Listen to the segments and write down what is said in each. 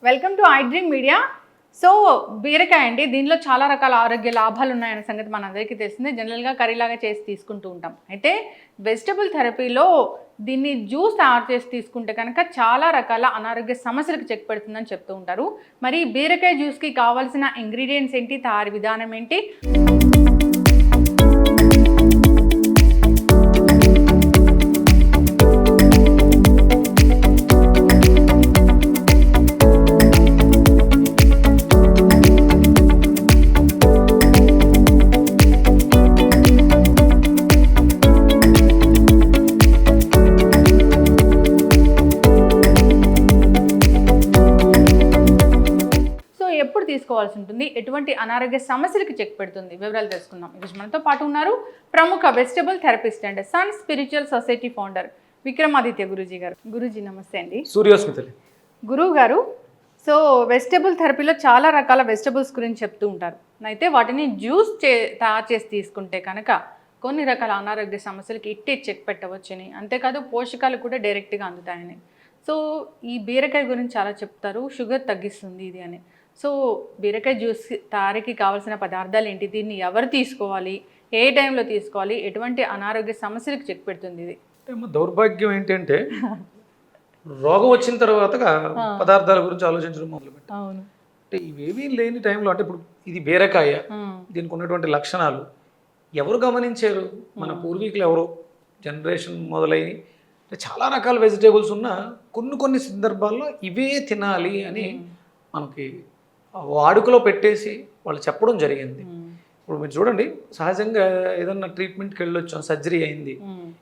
Welcome to I dream media. So బీరకాయ అండి, దీనిలో చాలా రకాల ఆరోగ్య లాభాలు ఉన్నాయన్న సంగతి మనందరికీ తెలిసిందే. జనరల్గా కర్రీలాగా చేసి తీసుకుంటూ ఉంటాం. అయితే వెజిటబుల్ థెరపీలో దీన్ని జ్యూస్ తయారు చేసి తీసుకుంటే కనుక చాలా రకాల అనారోగ్య సమస్యలకు చెక్ పెడుతుందని చెప్తూ ఉంటారు. మరి బీరకాయ జ్యూస్కి కావాల్సిన ఇంగ్రీడియంట్స్ ఏంటి, తయారీ విధానం ఏంటి? ఎప్పుడు తీసుకోవాల్సి ఉంటుంది, ఎటువంటి అనారోగ్య సమస్యలకు చెక్ పెడుతుంది, వివరాలు తెలుసుకుందాం. ఈరోజు మనతో పాటు ఉన్నారు ప్రముఖ vegetable therapist and sun spiritual society founder Vikramaditya Guruji గారు. గురూజీ నమస్తే అండి. సూర్యోస్మితలి గురువు గారు, సో వెజిటబుల్ థెరపీలో చాలా రకాల వెజిటబుల్స్ గురించి చెప్తూ ఉంటారు. అయితే వాటిని జ్యూస్ తయారు చేసి తీసుకుంటే కనుక కొన్ని రకాల అనారోగ్య సమస్యలకి ఇట్టే చెక్ పెట్టవచ్చని, అంతేకాదు పోషకాలు కూడా డైరెక్ట్గా అందుతాయని. సో ఈ బీరకాయ గురించి చాలా చెప్తారు, షుగర్ తగ్గిస్తుంది ఇది అని. సో బీరకాయ జ్యూస్ తయారీకి కావాల్సిన పదార్థాలు ఏంటి, దీన్ని ఎవరు తీసుకోవాలి, ఏ టైంలో తీసుకోవాలి, ఎటువంటి అనారోగ్య సమస్యలకు చెక్ పెడుతుంది ఇది? దౌర్భాగ్యం ఏంటంటే రోగం వచ్చిన తర్వాత పదార్థాల గురించి ఆలోచించడం మొదలుపెట్టాం. అవును, అంటే ఇవేమీ లేని టైంలో, అంటే ఇప్పుడు ఇది బీరకాయ, దీనికి ఉన్నటువంటి లక్షణాలు ఎవరు గమనించారు? మన పూర్వీకులు ఎవరో జనరేషన్ మొదలై చాలా రకాల వెజిటేబుల్స్ ఉన్న కొన్ని సందర్భాల్లో ఇవే తినాలి అని మనకి వాడుకలో పెట్టేసి వాళ్ళు చెప్పడం జరిగింది. ఇప్పుడు మీరు చూడండి, సహజంగా ఏదన్నా ట్రీట్మెంట్కి వెళ్ళొచ్చాం, సర్జరీ అయింది,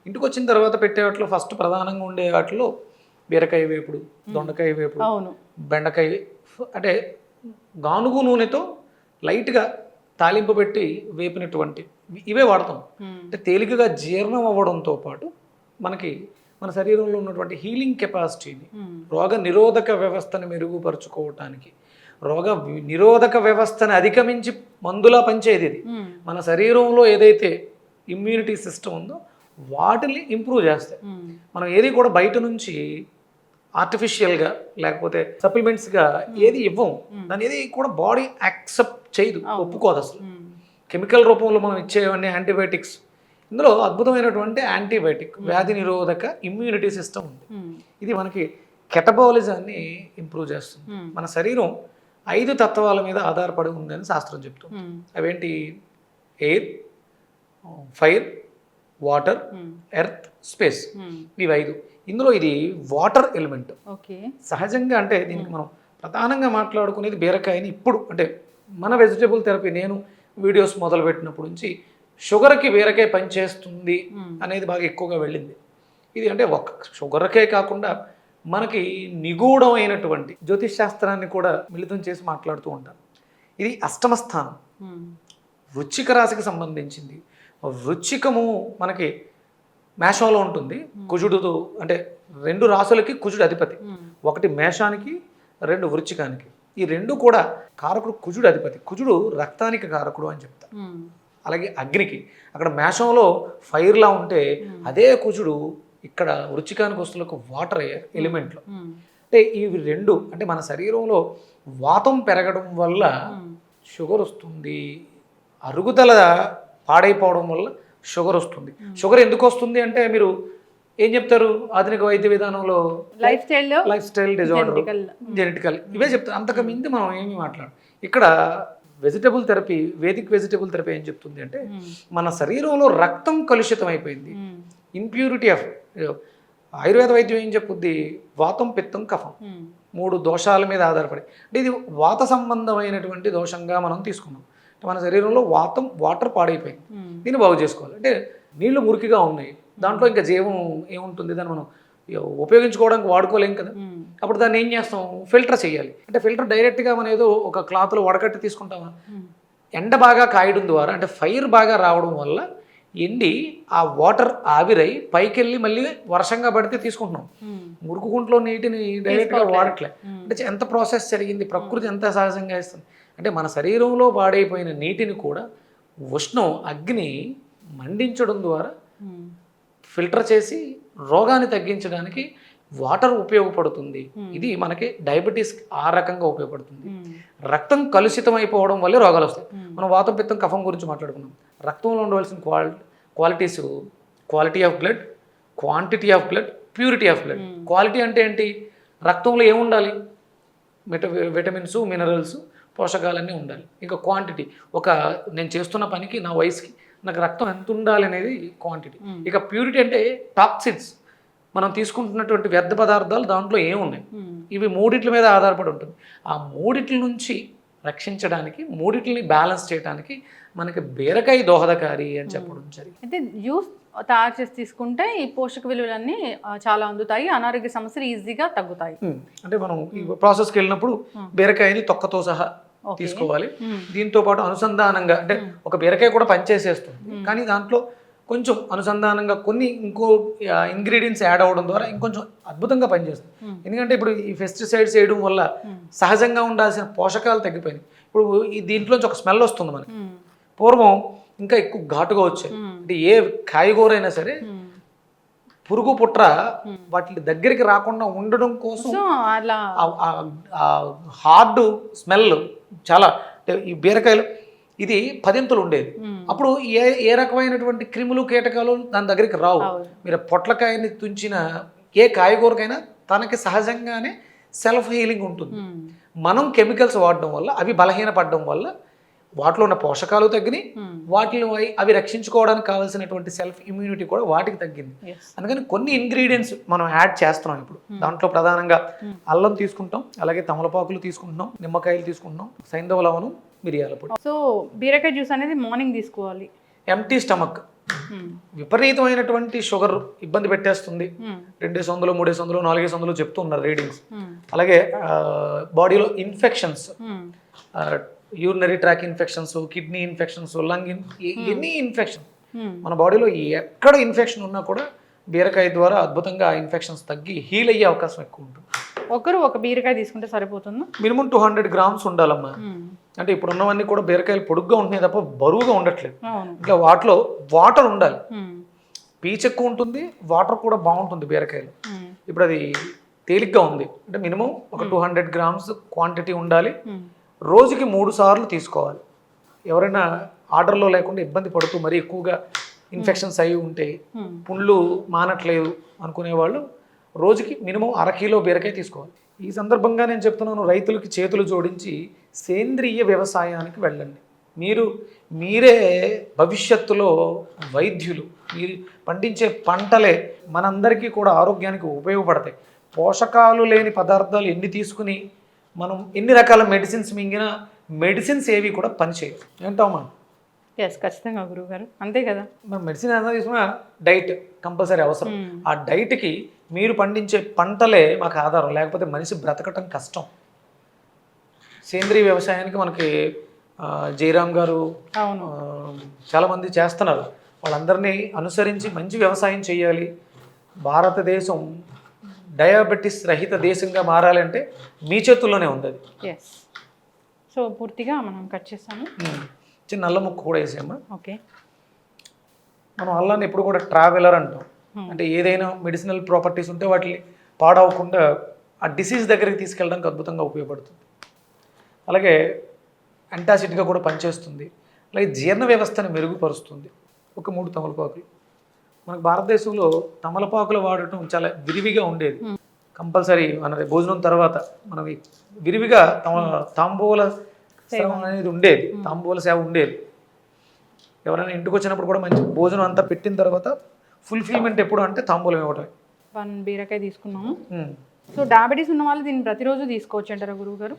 ఇంటికి వచ్చిన తర్వాత పెట్టే వాటిలో ఫస్ట్ ప్రధానంగా ఉండే వాటిలో బీరకాయ వేపుడు, దొండకాయ వేపుడు, బెండకాయ, అంటే గానుగు నూనెతో లైట్గా తాలింపు పెట్టి వేపినటువంటి ఇవే వాడతాం. అంటే తేలికగా జీర్ణం అవ్వడంతో పాటు మనకి మన శరీరంలో ఉన్నటువంటి హీలింగ్ కెపాసిటీని, రోగ నిరోధక వ్యవస్థను మెరుగుపరుచుకోవటానికి, రోగ నిరోధక వ్యవస్థను అధిగమించి మందులా పనిచేది ఇది. మన శరీరంలో ఏదైతే ఇమ్యూనిటీ సిస్టమ్ ఉందో వాటిని ఇంప్రూవ్ చేస్తాయి. మనం ఏది కూడా బయట నుంచి ఆర్టిఫిషియల్గా లేకపోతే సప్లిమెంట్స్గా ఏది ఇవ్వం. దాని ఏది కూడా బాడీ యాక్సెప్ట్ చేయదు, ఒప్పుకోదు అసలు. కెమికల్ రూపంలో మనం ఇచ్చేవన్నీ యాంటీబయాటిక్స్, ఇందులో అద్భుతమైనటువంటి యాంటీబయాటిక్ వ్యాధి నిరోధక ఇమ్యూనిటీ సిస్టమ్ ఉంది. ఇది మనకి కెటబాలిజాన్ని ఇంప్రూవ్ చేస్తుంది. మన శరీరం 5 తత్వాల మీద ఆధారపడి ఉందని శాస్త్రం చెప్తుంది. అవేంటి? Air, fire, water, earth, space. ఇవి 5. ఇందులో ఇది వాటర్ ఎలిమెంట్. సహజంగా అంటే దీనికి మనం ప్రధానంగా మాట్లాడుకునేది బీరకాయని. ఇప్పుడు అంటే మన వెజిటబుల్ థెరపీ నేను వీడియోస్ మొదలుపెట్టినప్పటి నుంచి షుగర్కి బీరకాయ పనిచేస్తుంది అనేది బాగా ఎక్కువగా వెళ్ళింది. ఇది అంటే ఒక షుగర్కే కాకుండా మనకి నిగూఢమైనటువంటి జ్యోతిష్ శాస్త్రాన్ని కూడా మిళితం చేసి మాట్లాడుతూ ఉంటారు. ఇది అష్టమ స్థానం, వృశ్చిక రాశికి సంబంధించింది. వృశ్చికము మనకి మేషంలో ఉంటుంది. కుజుడుతో, అంటే 2 రాశులకి కుజుడు అధిపతి. ఒకటి మేషానికి, 2 వృశ్చికానికి. ఈ 2 కూడా కారకుడు కుజుడు అధిపతి. కుజుడు రక్తానికి కారకుడు అని చెప్తారు. అలాగే అగ్నికి, అక్కడ మేషంలో ఫైర్లా ఉంటే అదే కుజుడు ఇక్కడ వృశ్చికానికి వస్తువులకు వాటర్ ఎలిమెంట్లో. అంటే ఇవి 2 అంటే మన శరీరంలో వాతం పెరగడం వల్ల షుగర్ వస్తుంది, అరుగుదల పాడైపోవడం వల్ల షుగర్ వస్తుంది. షుగర్ ఎందుకు వస్తుంది అంటే మీరు ఏం చెప్తారు? ఆధునిక వైద్య విధానంలో లైఫ్ స్టైల్ డిజార్డర్, జెనెటికల్, ఇవే చెప్తారు. అంతకు మించి మనం ఏమీ మాట్లాడు. ఇక్కడ vegetable therapy, Vedic vegetable therapy ఏం చెప్తుంది అంటే మన శరీరంలో రక్తం కలుషితం అయిపోయింది, ఇంప్యూరిటీ ఆఫ్. ఆయుర్వేద వైద్యం ఏం చెప్పుద్ది? వాతం, పిత్తం, కఫం, 3 దోషాల మీద ఆధారపడి. అంటే ఇది వాత సంబంధమైనటువంటి దోషంగా మనం తీసుకున్నాం. మన శరీరంలో వాటర్ పాడైపోయింది, దీన్ని బాగు చేసుకోవాలి. అంటే నీళ్లు మురికిగా ఉన్నాయి, దాంట్లో ఇంకా జీవం ఏముంటుంది? దాన్ని మనం ఉపయోగించుకోవడానికి వాడుకోలేం కదా. అప్పుడు దాన్ని ఏం చేస్తాం? ఫిల్టర్ చేయాలి. అంటే ఫిల్టర్ డైరెక్ట్గా మనం ఏదో ఒక క్లాత్లో వడకట్టి తీసుకుంటామా? ఎండ బాగా కాయడం ద్వారా, అంటే ఫైర్ బాగా రావడం వల్ల ఎండి ఆ వాటర్ ఆవిరై పైకి వెళ్ళి మళ్ళీ వర్షంగా పడితే తీసుకుంటున్నాం. మురుకు గుంట్లో నీటిని డైరెక్ట్గా వాడట్లే. అంటే ఎంత ప్రాసెస్ జరిగింది, ప్రకృతి ఎంత సహజంగా ఇస్తుంది. అంటే మన శరీరంలో పాడైపోయిన నీటిని కూడా ఉష్ణం, అగ్ని మండించడం ద్వారా ఫిల్టర్ చేసి రోగాన్ని తగ్గించడానికి వాటర్ ఉపయోగపడుతుంది. ఇది మనకి డయాబెటీస్ ఆ రకంగా ఉపయోగపడుతుంది. రక్తం కలుషితం అయిపోవడం వల్లే రోగాలు వస్తాయి. మనం వాతం పిత్తం కఫం గురించి మాట్లాడుకున్నాం. రక్తంలో ఉండవలసిన qualities quality of blood, quantity of blood, purity of blood. Quality అంటే ఏంటి? రక్తంలో ఏముండాలి? విటమిన్స్, మినరల్స్, పోషకాలన్నీ ఉండాలి. ఇంకా క్వాంటిటీ, నేను చేస్తున్న పనికి నా వయసుకి నాకు రక్తం ఎంత ఉండాలి అనేది క్వాంటిటీ. ఇక ప్యూరిటీ అంటే టాక్సిన్స్, మనం తీసుకుంటున్నటువంటి వ్యర్థ పదార్థాలు దాంట్లో ఏమున్నాయి, ఇవి మూడిట్ల మీద ఆధారపడి ఉంటుంది. ఆ మూడిట్ల నుంచి రక్షించడానికి, మూడిట్లని బ్యాలెన్స్ చేయడానికి మనకి బీరకాయ దోహదకారి అని చెప్పడం జరిగింది. అయితే జ్యూస్ తయారు చేసి తీసుకుంటే ఈ పోషక విలువలన్నీ చాలా అందుతాయి, అనారోగ్య సమస్యలు ఈజీగా తగ్గుతాయి. అంటే మనం ఈ ప్రాసెస్కి వెళ్ళినప్పుడు బీరకాయని తొక్కతో సహా తీసుకోవాలి. దీంతో పాటు అనుసంధానంగా, అంటే ఒక బీరకాయ కూడా పనిచేసేస్తుంది, కానీ దాంట్లో కొంచెం అనుసంధానంగా కొన్ని ఇంకో ఇంగ్రీడియంట్స్ యాడ్ అవ్వడం ద్వారా ఇంకొంచెం అద్భుతంగా పనిచేస్తుంది. ఎందుకంటే ఇప్పుడు ఈ పెస్టిసైడ్స్ వేయడం వల్ల సహజంగా ఉండాల్సిన పోషకాలు తగ్గిపోయినాయి. ఇప్పుడు ఈ దీంట్లోంచి ఒక స్మెల్ వస్తుంది మనకి. పూర్వం ఇంకా ఎక్కువ ఘాటుగా వచ్చాయి. అంటే ఏ కాయగూర అయినా సరే పురుగు పుట్ర వాటి దగ్గరికి రాకుండా ఉండడం కోసం హార్డ్ స్మెల్ చాలా, ఈ బీరకాయలు ఇది 10 ఉండేది. అప్పుడు ఏ రకమైనటువంటి క్రిములు కీటకాలు దాని దగ్గరికి రావు. మీరు పొట్లకాయని తుంచిన ఏ కాయగూరకైనా తనకి సహజంగానే సెల్ఫ్ హీలింగ్ ఉంటుంది. మనం కెమికల్స్ వాడడం వల్ల అవి బలహీనపడడం వల్ల వాటిలో ఉన్న పోషకాలు తగ్గినాయి, వాటిలో అవి రక్షించుకోవడానికి కావాల్సినటువంటి సెల్ఫ్ ఇమ్యూనిటీ కూడా వాటికి తగ్గింది. అందుకని కొన్ని ఇంగ్రీడియంట్స్ మనం యాడ్ చేస్తున్నాం ఇప్పుడు. దాంట్లో ప్రధానంగా అల్లం తీసుకుంటాం, అలాగే తమలపాకులు తీసుకుంటున్నాం, నిమ్మకాయలు తీసుకుంటున్నాం, సైంధవ లవణం, మిరియాల పొడి. సో బీరకాయ జ్యూస్ అనేది మార్నింగ్ తీసుకోవాలి. Empty stomach. విపరీతమైనటువంటి షుగర్ ఇబ్బంది పెట్టేస్తుంది. 200, 300, 400 చెప్తూ ఉన్నారు రీడింగ్స్. అలాగే బాడీలో infections, urinary tract infections, kidney infections, lung any infection, మన బాడీలో ఎక్కడ ఇన్ఫెక్షన్ ఉన్నా కూడా బీరకాయ ద్వారా అద్భుతంగా ఆ ఇన్ఫెక్షన్స్ తగ్గి హీల్ అయ్యే అవకాశం ఎక్కువ ఉంటుంది. ఒక బీరకాయ తీసుకుంటే సరిపోతుందా? మినిమం 200 grams ఉండాలమ్మా. అంటే ఇప్పుడు ఉన్నవన్నీ కూడా బీరకాయలు పొడుగ్గా ఉంటున్నాయి తప్ప బరువుగా ఉండట్లేదు. ఇట్లా వాటిలో వాటర్ ఉండాలి, పీచు ఎక్కువ ఉంటుంది, వాటర్ కూడా బాగుంటుంది బీరకాయలు. ఇప్పుడు అది తేలిగ్గా ఉంది అంటే మినిమం ఒక 200 grams క్వాంటిటీ ఉండాలి. రోజుకి 3 సార్లు తీసుకోవాలి. ఎవరైనా ఆర్డర్లో లేకుండా ఇబ్బంది పడుతూ మరీ ఎక్కువగా ఇన్ఫెక్షన్స్ అయి ఉంటే, పుండ్లు మానట్లేదు అనుకునేవాళ్ళు రోజుకి మినిమం 1/2 కిలో బీరకాయ తీసుకోవాలి. ఈ సందర్భంగా నేను చెప్తున్నాను, రైతులకి చేతులు జోడించి సేంద్రియ వ్యవసాయానికి వెళ్ళండి. మీరే భవిష్యత్తులో వైద్యులు. మీరు పండించే పంటలే మనందరికీ కూడా ఆరోగ్యానికి ఉపయోగపడతాయి. పోషకాలు లేని పదార్థాలు ఎన్ని తీసుకుని మనం ఎన్ని రకాల మెడిసిన్స్ మింగినా మెడిసిన్స్ ఏవి కూడా పనిచేయవు. ఏంటామా? ఖచ్చితంగా గురువుగారు, అంతే కదా. మనం మెడిసిన్ ఏదైనా తీసుకున్నా డైట్ కంపల్సరీ అవసరం. ఆ డైట్కి మీరు పండించే పంటలే మాకు ఆధారం, లేకపోతే మనిషి బ్రతకటం కష్టం. సేంద్రీయ వ్యవసాయానికి మనకి జయరామ్ గారు చాలామంది చేస్తున్నారు. వాళ్ళందరినీ అనుసరించి మంచి వ్యవసాయం చేయాలి. భారతదేశం డయాబెటీస్ రహిత దేశంగా మారాలి అంటే మీ చేతుల్లోనే ఉంది అది. సో పూర్తిగా మనం కట్ చేస్తాము. చిన్న అల్లం ముక్క కూడా వేసామా. ఓకే. మనం అల్లాన్ని ఎప్పుడు కూడా ట్రావెలర్ అంటాం. అంటే ఏదైనా మెడిసినల్ ప్రాపర్టీస్ ఉంటే వాటిని పాడవకుండా ఆ డిసీజ్ దగ్గరికి తీసుకెళ్ళడానికి అద్భుతంగా ఉపయోగపడుతుంది. అలాగే యాంటాసిడ్గా కూడా పనిచేస్తుంది. అలాగే జీర్ణ వ్యవస్థను మెరుగుపరుస్తుంది. ఒక 3 తమలపాకులు. మనకు భారతదేశంలో తమలపాకులు వాడటం చాలా విరివిగా ఉండేది. కంపల్సరీ మన భోజనం తర్వాత మనం విరివిగా తాంబూల సేవ అనేది ఉండేది. తాంబూల సేవ ఉండేది. ఎవరైనా ఇంటికి వచ్చినప్పుడు కూడా మంచి భోజనం అంతా పెట్టిన తర్వాత ఫుల్ఫిల్మెంట్ ఎప్పుడు అంటే తాంబూలం ఇవ్వటమే. 1 బీరకాయ తీసుకున్నాము. సో డయాబెటీస్ ఉన్న వాళ్ళు దీన్ని ప్రతిరోజు తీసుకోవచ్చు అంటారా గురువు గారు?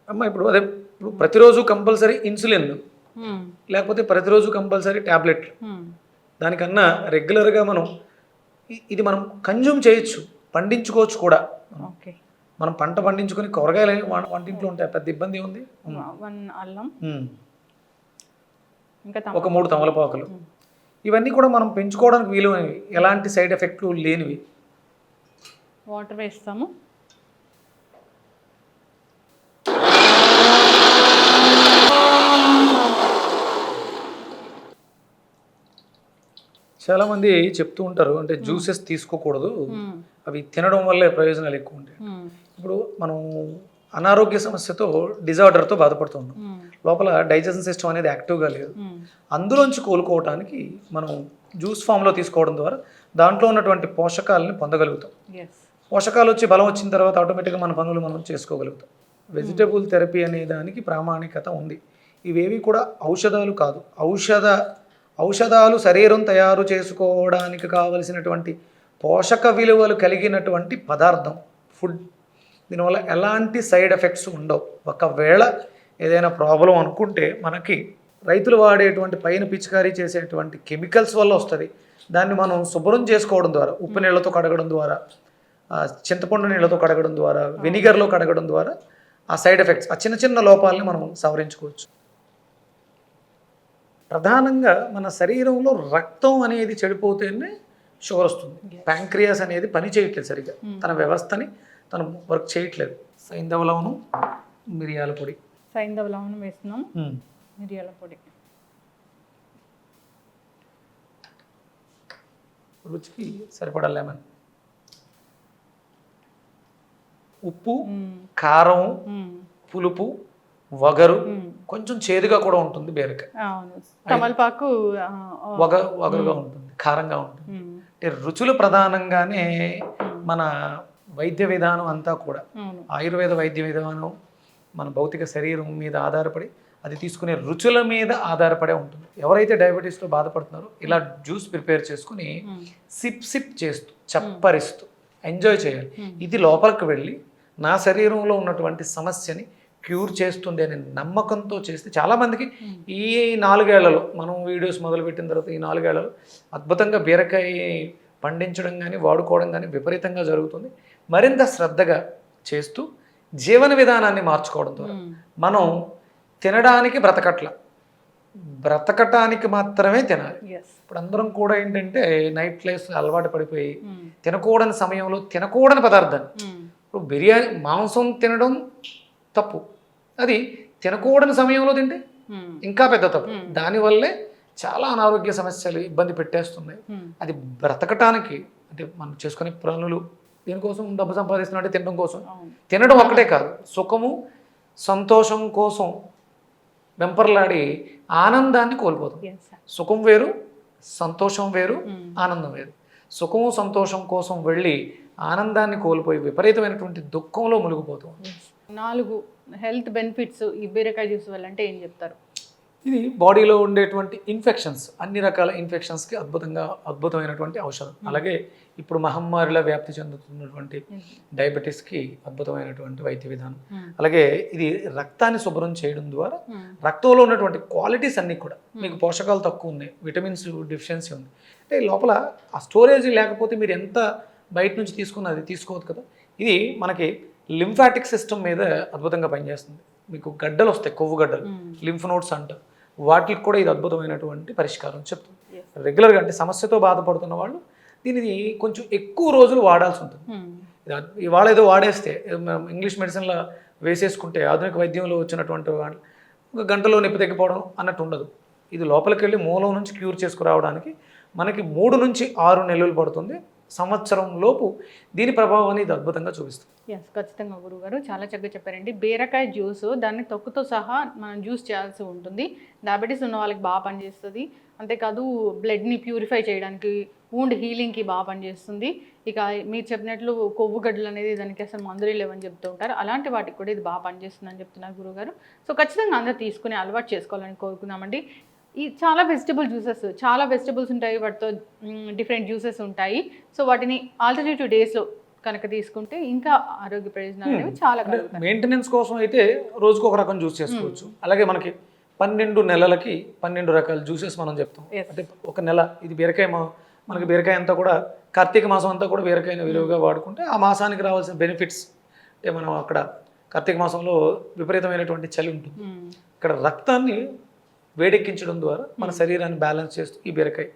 అమ్మ ఇప్పుడు ప్రతిరోజు కంపల్సరీ ఇన్సులిన్, లేకపోతే ప్రతిరోజు కంపల్సరీ ట్యాబ్లెట్లు. దానికన్నా రెగ్యులర్గా ఇది మనం కన్జ్యూమ్ చేయొచ్చు, పండించుకోవచ్చు కూడా. మనం పంట పండించుకొని కూరగాయలు వంటింట్లో ఉంటాయి, పెద్ద ఇబ్బంది ఉంది. 1 అల్లం, ఒక 3 తమలపాకులు. ఇవన్నీ కూడా మనం పెంచుకోవడానికి వీలువైనవి, ఎలాంటి సైడ్ ఎఫెక్ట్లు లేనివి. వాటర్ వేస్తాము. చాలామంది చెప్తూ ఉంటారు అంటే జ్యూసెస్ తీసుకోకూడదు, అవి తినడం వల్లే ప్రయోజనాలు ఎక్కువ ఉంటాయి. ఇప్పుడు మనం అనారోగ్య సమస్యతో డిజార్డర్తో బాధపడుతున్నాం, లోపల డైజెషన్ సిస్టమ్ అనేది యాక్టివ్గా లేదు. అందులోంచి కోలుకోవడానికి మనం జ్యూస్ ఫామ్లో తీసుకోవడం ద్వారా దాంట్లో ఉన్నటువంటి పోషకాలని పొందగలుగుతాం. పోషకాలు వచ్చి బలం వచ్చిన తర్వాత ఆటోమేటిక్గా మన పనులు మనం చేసుకోగలుగుతాం. వెజిటబుల్ థెరపీ అనే దానికి ప్రామాణికత ఉంది. ఇవేవి కూడా ఔషధాలు కాదు. ఔషధాలు శరీరం తయారు చేసుకోవడానికి కావలసినటువంటి పోషక విలువలు కలిగినటువంటి పదార్థం, ఫుడ్. దీనివల్ల ఎలాంటి సైడ్ ఎఫెక్ట్స్ ఉండవు. ఒకవేళ ఏదైనా ప్రాబ్లం అనుకుంటే మనకి రైతులు వాడేటువంటి పైన పిచికారీ చేసేటువంటి కెమికల్స్ వల్ల వస్తుంది. దాన్ని మనం శుభ్రం చేసుకోవడం ద్వారా, ఉప్పు నీళ్ళతో కడగడం ద్వారా, చింతపండు నీళ్ళతో కడగడం ద్వారా, వెనిగర్లో కడగడం ద్వారా ఆ సైడ్ ఎఫెక్ట్స్, ఆ చిన్న చిన్న లోపాలని మనం సవరించుకోవచ్చు. ప్రధానంగా మన శరీరంలో రక్తం అనేది చెడిపోతేనే షుగర్ వస్తుంది. ప్యాంక్రియాస్ అనేది పని చేయట్లేదు సరిగ్గా, తన వ్యవస్థని తను వర్క్ చేయట్లేదు. సైంధవ లవణం, మిరియాల పొడి. సైంధవ లవణం వేస్తున్నాం, మిరియాల పొడి. రుచికి సరిపడా లెమన్, ఉప్పు, కారం, పులుపు, వగరు, కొంచెం చేదుగా కూడా ఉంటుంది బీరకాయ. తమలపాకు వగరుగా ఉంటుంది, కారంగా ఉంటుంది. అంటే రుచులు ప్రధానంగానే మన వైద్య విధానం అంతా కూడా, ఆయుర్వేద వైద్య విధానం మన భౌతిక శరీరం మీద ఆధారపడి, అది తీసుకునే రుచుల మీద ఆధారపడే ఉంటుంది. ఎవరైతే డయాబెటీస్తో బాధపడుతున్నారో ఇలా జ్యూస్ ప్రిపేర్ చేసుకుని సిప్ చేస్తూ చప్పరిస్తూ ఎంజాయ్ చేయాలి. ఇది లోపలికి వెళ్ళి నా శరీరంలో ఉన్నటువంటి సమస్యని క్యూర్ చేస్తుంది అనే నమ్మకంతో చేస్తే చాలామందికి ఈ 4 ఏళ్లలో, మనం వీడియోస్ మొదలుపెట్టిన తర్వాత ఈ 4 ఏళ్లలో అద్భుతంగా బీరకాయ పండించడం కానీ వాడుకోవడం కానీ విపరీతంగా జరుగుతుంది. మరింత శ్రద్ధగా చేస్తూ జీవన విధానాన్ని మార్చుకోవడం ద్వారా మనం తినడానికి బ్రతకటానికి మాత్రమే తినాలి. ఇప్పుడు అందరం కూడా ఏంటంటే నైట్ లైఫ్ అలవాటు పడిపోయి తినకూడని సమయంలో తినకూడని పదార్థాన్ని, ఇప్పుడు బిర్యానీ, మాంసం తినడం తప్పు, అది తినకూడని సమయంలో తింటే ఇంకా పెద్ద తప్పు. దానివల్లే చాలా అనారోగ్య సమస్యలు ఇబ్బంది పెట్టేస్తున్నాయి. అది బ్రతకటానికి అంటే మనం చేసుకునే పనులు దేనికోసం, డబ్బు సంపాదిస్తున్నట్టే తినడం కోసం. తినడం ఒక్కటే కాదు, సుఖము సంతోషం కోసం వెంపర్లాడి ఆనందాన్ని కోల్పోతాం. సుఖం వేరు, సంతోషం వేరు, ఆనందం వేరు. సుఖము సంతోషం కోసం వెళ్ళి ఆనందాన్ని కోల్పోయి విపరీతమైనటువంటి దుఃఖంలో మునిగిపోతాం. 4 హెల్త్ బెనిఫిట్స్ ఈ బీరకాయ జ్యూస్ వల్ల అంటే ఏం చెప్తారు? ఇది బాడీలో ఉండేటువంటి ఇన్ఫెక్షన్స్, అన్ని రకాల ఇన్ఫెక్షన్స్కి అద్భుతమైనటువంటి ఔషధం. అలాగే ఇప్పుడు మహమ్మారిలా వ్యాప్తి చెందుతున్నటువంటి డయాబెటీస్కి అద్భుతమైనటువంటి వైద్య విధానం. అలాగే ఇది రక్తాన్ని శుభ్రం చేయడం ద్వారా రక్తంలో ఉన్నటువంటి క్వాలిటీస్ అన్నీ కూడా, మీకు పోషకాలు తక్కువ ఉన్నాయి, విటమిన్స్ డెఫిషియన్సీ ఉంది అంటే లోపల ఆ స్టోరేజ్ లేకపోతే మీరు ఎంత బయట నుంచి తీసుకున్న అది తీసుకోవద్దు కదా. ఇది మనకి లింఫాటిక్ సిస్టమ్ మీద అద్భుతంగా పనిచేస్తుంది. మీకు గడ్డలు వస్తాయి, కొవ్వు గడ్డలు, లింఫ్ నోడ్స్ అంటారు, వాటికి కూడా ఇది అద్భుతమైనటువంటి పరిష్కారం చెప్తుంది. రెగ్యులర్గా అంటే సమస్యతో బాధపడుతున్న వాళ్ళు దీనిని కొంచెం ఎక్కువ రోజులు వాడాల్సి ఉంటుంది. ఇవాళ ఏదో వాడేస్తే ఇంగ్లీష్ మెడిసిన్లో వేసేసుకుంటే, ఆధునిక వైద్యంలో వచ్చినటువంటి వాళ్ళు ఒక గంటలో నొప్పి తగ్గిపోవడం అన్నట్టు ఉండదు. ఇది లోపలికి వెళ్ళి మూలం నుంచి క్యూర్ చేసుకురావడానికి మనకి 3 నుంచి 6 నెలలు పడుతుంది. సంవత్సరం లోపు దీని ప్రభావాన్ని ఇది అద్భుతంగా చూపిస్తుంది. ఖచ్చితంగా గురుగారు చాలా చక్కగా చెప్పారండి. బీరకాయ జ్యూస్ దాన్ని తొక్కుతో సహా మనం జ్యూస్ చేయాల్సి ఉంటుంది. డయాబెటీస్ ఉన్న వాళ్ళకి బాగా పనిచేస్తుంది. అంతేకాదు బ్లడ్ని ప్యూరిఫై చేయడానికి, వూండ్ హీలింగ్కి బాగా పనిచేస్తుంది. ఇక మీరు చెప్పినట్లు కొవ్వు గడ్డలు అనేది దానికి అసలు మందులు లేవని చెప్తూ ఉంటారు, అలాంటి వాటికి కూడా ఇది బాగా పనిచేస్తుంది అని చెప్తున్నారు గురుగారు. సో ఖచ్చితంగా అందరూ తీసుకుని అలవాటు చేసుకోవాలని కోరుకుందామండి. ఈ చాలా వెజిటబుల్స్ ఉంటాయి, వాటితో డిఫరెంట్ జ్యూసెస్ ఉంటాయి. సో వాటిని ఆల్టర్నేటివ్ డేస్లో కనుక తీసుకుంటే ఇంకా ఆరోగ్య ప్రయోజనాలు అనేవి చాలా కలుగుతాయి. మెయింటెనెన్స్ కోసం అయితే రోజుకు ఒక రకం జ్యూస్ చేసుకోవచ్చు. అలాగే మనకి 12 నెలలకి 12 రకాల జ్యూసెస్ మనం చెప్తాం. అంటే ఒక నెల ఇది బీరకాయ, మనకి బీరకాయ అంతా కూడా కార్తీక మాసం అంతా కూడా బీరకాయని విలువగా వాడుకుంటే ఆ మాసానికి రావాల్సిన బెనిఫిట్స్ అంటే మనం అక్కడ కార్తీక మాసంలో విపరీతమైనటువంటి చలి ఉంటుంది, ఇక్కడ రక్తాన్ని వేడెక్కించడం ద్వారా మన శరీరాన్ని బ్యాలెన్స్ చేస్తూ ఈ బీరకాయ,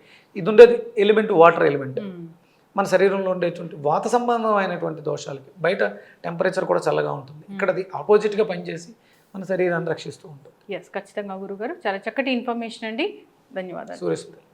ఇది ఉండేది ఎలిమెంట్ వాటర్ ఎలిమెంట్, మన శరీరంలో ఉండేటువంటి వాత సంబంధమైనటువంటి దోషాలకి బయట టెంపరేచర్ కూడా చల్లగా ఉంటుంది, ఇక్కడ అది ఆపోజిట్గా పనిచేసి మన శరీరాన్ని రక్షిస్తూ ఉంటుంది. ఖచ్చితంగా గురుగారు చాలా చక్కటి ఇన్ఫర్మేషన్ అండి, ధన్యవాదాలు. సూర్యసుందర్.